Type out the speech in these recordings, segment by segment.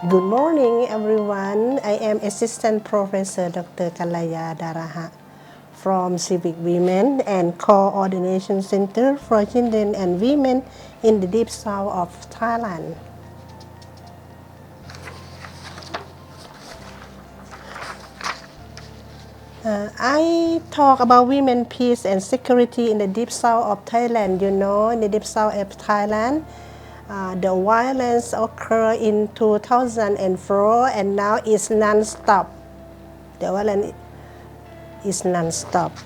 Good morning, everyone. I am Assistant Professor Dr. Kalaya Daraha from Civic Women and Coordination Center for Children and Women in the Deep South of Thailand. I talk about women, peace, and security in the Deep South of Thailand. In the Deep South of Thailand, the violence occurred in 2004 and now is non-stop. The violence is non-stop.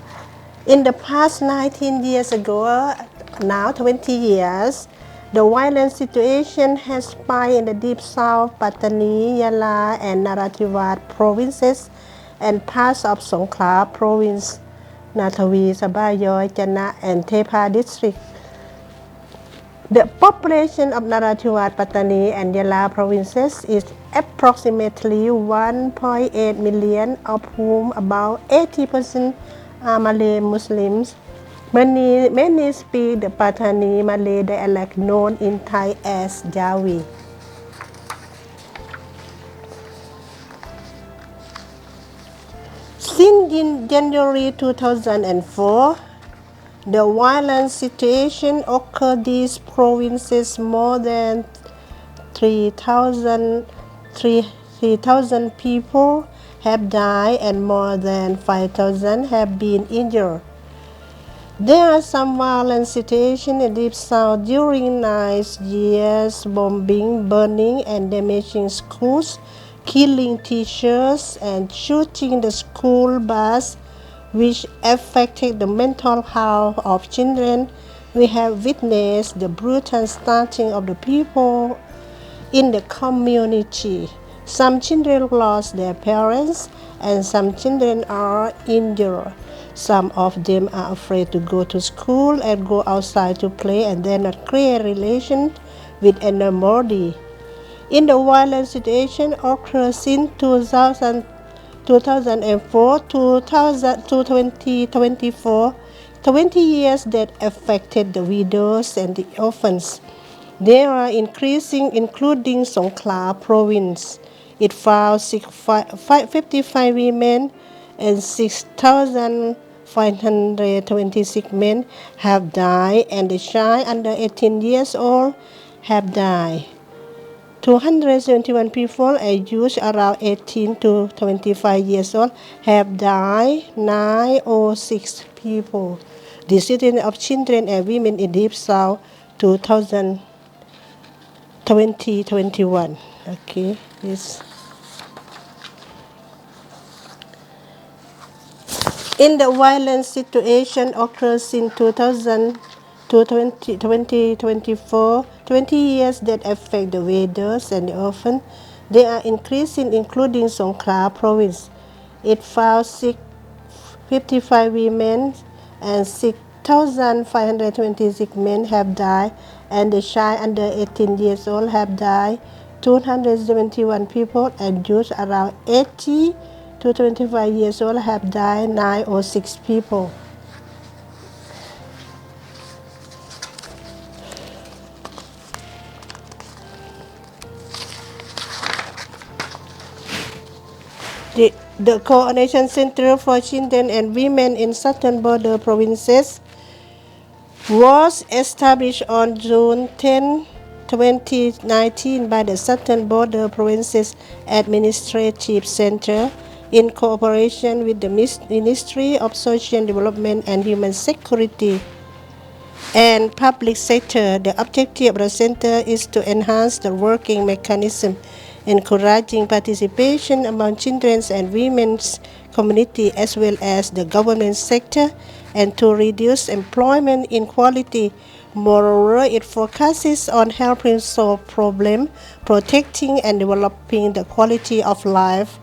In the past 19 years ago, now 20 years, the violent situation has spiked in the Deep South, Pattani, Yala, and Narathiwat provinces and parts of Songkhla province, Nathavi, Sabayoy, Chana, and Tepa district. The population of Narathiwat, Pattani, and Yala provinces is approximately 1.8 million, of whom about 80% are Malay Muslims. Many speak the Pattani Malay dialect known in Thai as Jawi. Since in January 2004, the violent situation occurred these provinces. More than 3,000 people have died and more than 5,000 have been injured. There are some violent situations in Deep South during 9 years, bombing, burning, and damaging schools, killing teachers, and shooting the school bus, which affected the mental health of children. We have witnessed the brutal starting of the people in the community. Some children lost their parents and some children are injured. Some of them are afraid to go to school and go outside to play and then not create relations with anybody. In the violent situation occurred since 2004 to 2024, 20 years that affected the widows and the orphans. They are increasing, including Songkhla province. It found 55 women and 6,526 men have died, and the child under 18 years old have died. 271 people aged around 18 to 25 years old have died. 906 people. The situation of children and women in Deep South 2021. Okay, yes. In the violent situation occurs in 2000 to 2024, 20 years that affect the widows and the orphan. They are increasing, including Songkhla province. It found 55 women and 6,526 men have died, and the child under 18 years old have died. 271 people and youth around 80 to 25 years old have died. 906 people. The Coordination Center for Children and Women in Southern Border Provinces was established on June 10, 2019 by the Southern Border Provinces Administrative Center in cooperation with the Ministry of Social Development and Human Security and Public Sector. The objective of the center is to enhance the working mechanism, encouraging participation among children's and women's community as well as the government sector, and to reduce employment inequality. Moreover, it focuses on helping solve problems, protecting and developing the quality of life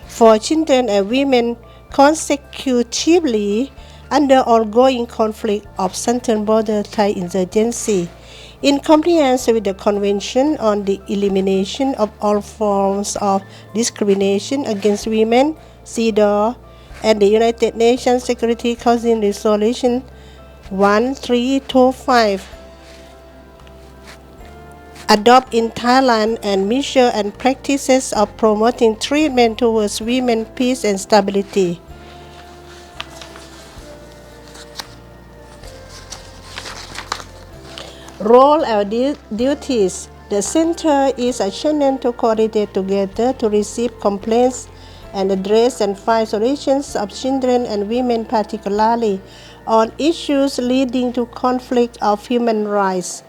for children and women consecutively under ongoing conflict of Southern Border Thai insurgency. In compliance with the Convention on the Elimination of All Forms of Discrimination Against Women, CEDAW, and the United Nations Security Council Resolution 1325, adopt in Thailand and measure and practices of promoting treatment towards women peace and stability. Role and duties. The center is a channel to coordinate together to receive complaints and address and find solutions of children and women, particularly on issues leading to conflict of human rights.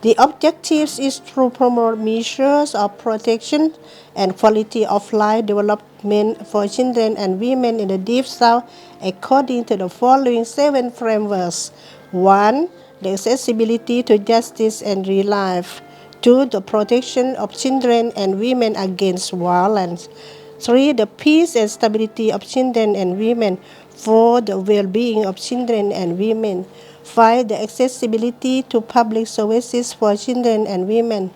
The objective is to promote measures of protection and quality of life development for children and women in the Deep South according to the following 7 frameworks. 1. The accessibility to justice and relief. 2. The protection of children and women against violence. 3. The peace and stability of children and women. 4. The well-being of children and women. 5. The accessibility to public services for children and women.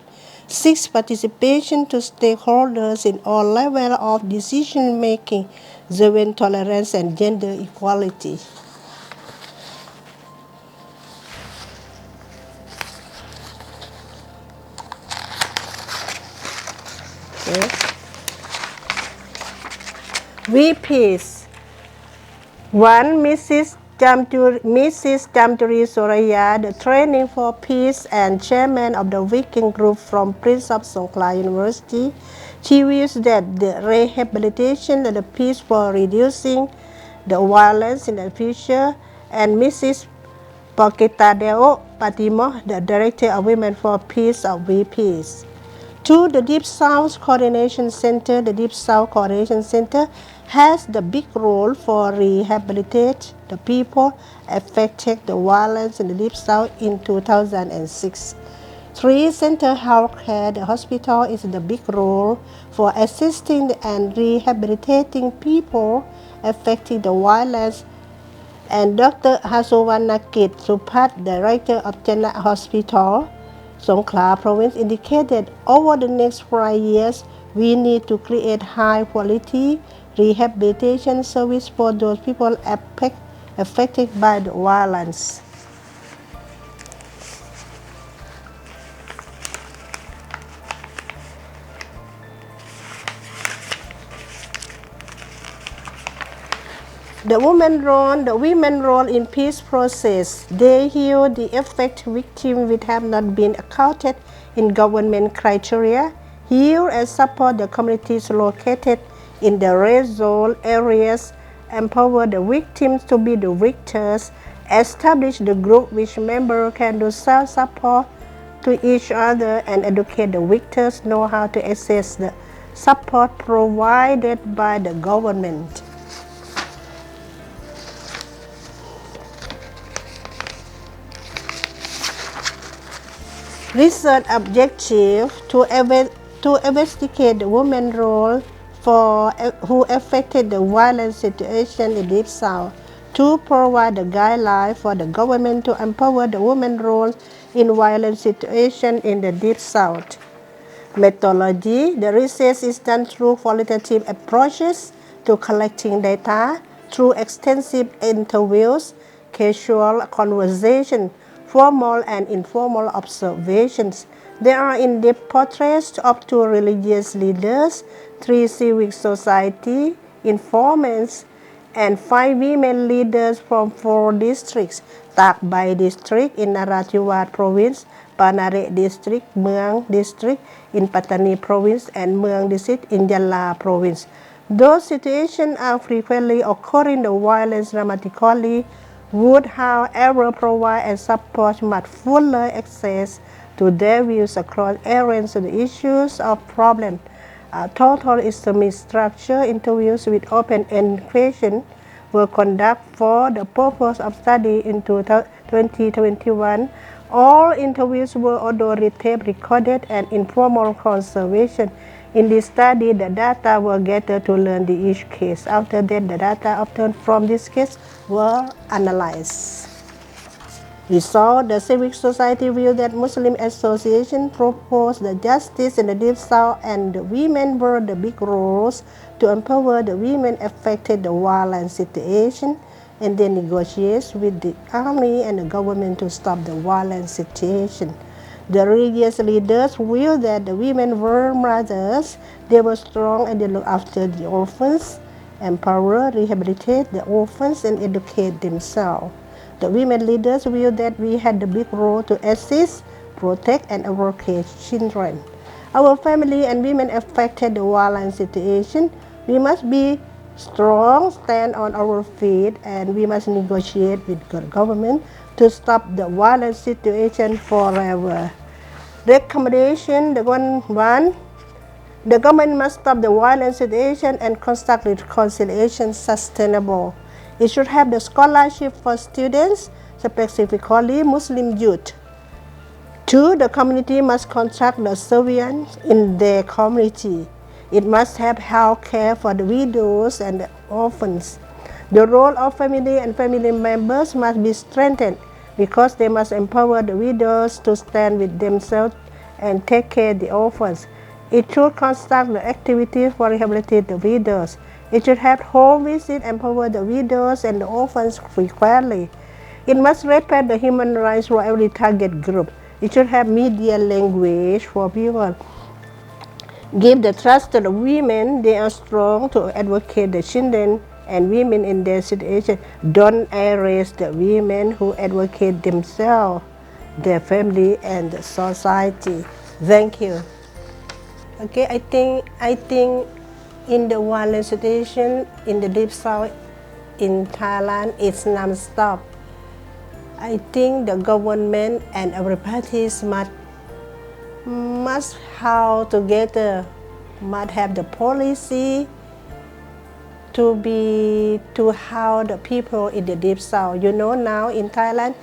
6. Participation to stakeholders in all levels of decision making. 7. Tolerance and gender equality. Okay. VPs. 1. Mrs. Jamturi Soraya, the Training for Peace and Chairman of the Working Group from Prince of Songkhla University. She views that the rehabilitation and the peace for reducing the violence in the future. And Mrs. Pokitadeo Patimo, the Director of Women for Peace of VPs. 2. The Deep South Coordination Center. The Deep South Coordination Center has the big role for rehabilitate the people affected the violence in the Deep South in 2006. 3. Center Healthcare. The hospital is the big role for assisting and rehabilitating people affected the violence. And Dr. Hasowanakit Supat, Director of Jannat Hospital, Songkhla Province, indicated over the next 5 years, we need to create high-quality rehabilitation service for those people affected by the violence. The women role in peace process. They heal the effect victims which have not been accounted in government criteria, heal and support the communities located in the red zone areas, empower the victims to be the victors, establish the group which members can do self-support to each other, and educate the victors know how to access the support provided by the government. Research objective to investigate the women's role for who affected the violent situation in Deep South, to provide the guideline for the government to empower the women's role in violent situation in the Deep South. Methodology. The research is done through qualitative approaches to collecting data, through extensive interviews, casual conversation, formal and informal observations. There are in-depth portraits of 2 religious leaders, 3 civic society informants, and 5 women leaders from 4 districts: Tak Bai district in Narathiwat province, Panare district, Mueang district in Pattani province, and Mueang district in Yala province. Those situations are frequently occurring. The violence dramatically would, however, provide and support much fuller access to their views across areas of the issues of problem. Total Islamic structure interviews with open-end questions were conducted for the purpose of study in 2021. All interviews were audio tape recorded and informal conservation. In this study, the data were gathered to learn the each case. After that, the data obtained from this case were analyzed. Result: the civic society viewed that Muslim association proposed the justice in the Deep South, and the women were the big roles to empower the women affected the violent situation, and then negotiate with the army and the government to stop the violent situation. The religious leaders view that the women were mothers, they were strong and they looked after the orphans, empower, rehabilitate the orphans, and educate themselves. The women leaders view that we had a big role to assist, protect, and advocate children. Our family and women affected the violent situation. We must be strong, stand on our feet, and we must negotiate with the government to stop the violent situation forever. Recommendation, the one, the government must stop the violent situation and construct reconciliation sustainable. It should have the scholarship for students, specifically Muslim youth. 2. The community must contract the surveillance in their community. It must have health care for the widows and the orphans. The role of family and family members must be strengthened because they must empower the widows to stand with themselves and take care of the orphans. It should construct the activities for rehabilitate the widows. It should have home visit, empower the widows and the orphans frequently. It must respect the human rights for every target group. It should have media language for people. Give the trust to the women. They are strong to advocate the children and women in their situation. Don't erase the women who advocate themselves, their family, and the society. Thank you. Okay, I think in the violent situation in the deep south in Thailand, it's non-stop. I think the government and every parties must help together, must have the policy to help the people in the deep south. You know, now in Thailand,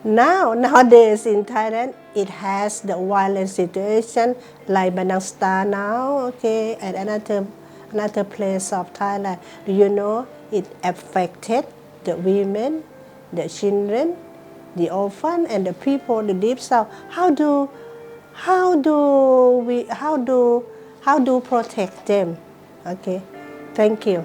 nowadays in Thailand, it has the violent situation like Banang Star now, okay, and another place of Thailand. Do you know it affected the women, the children, the orphan, and the people in the deep south? How do protect them? Okay, thank you.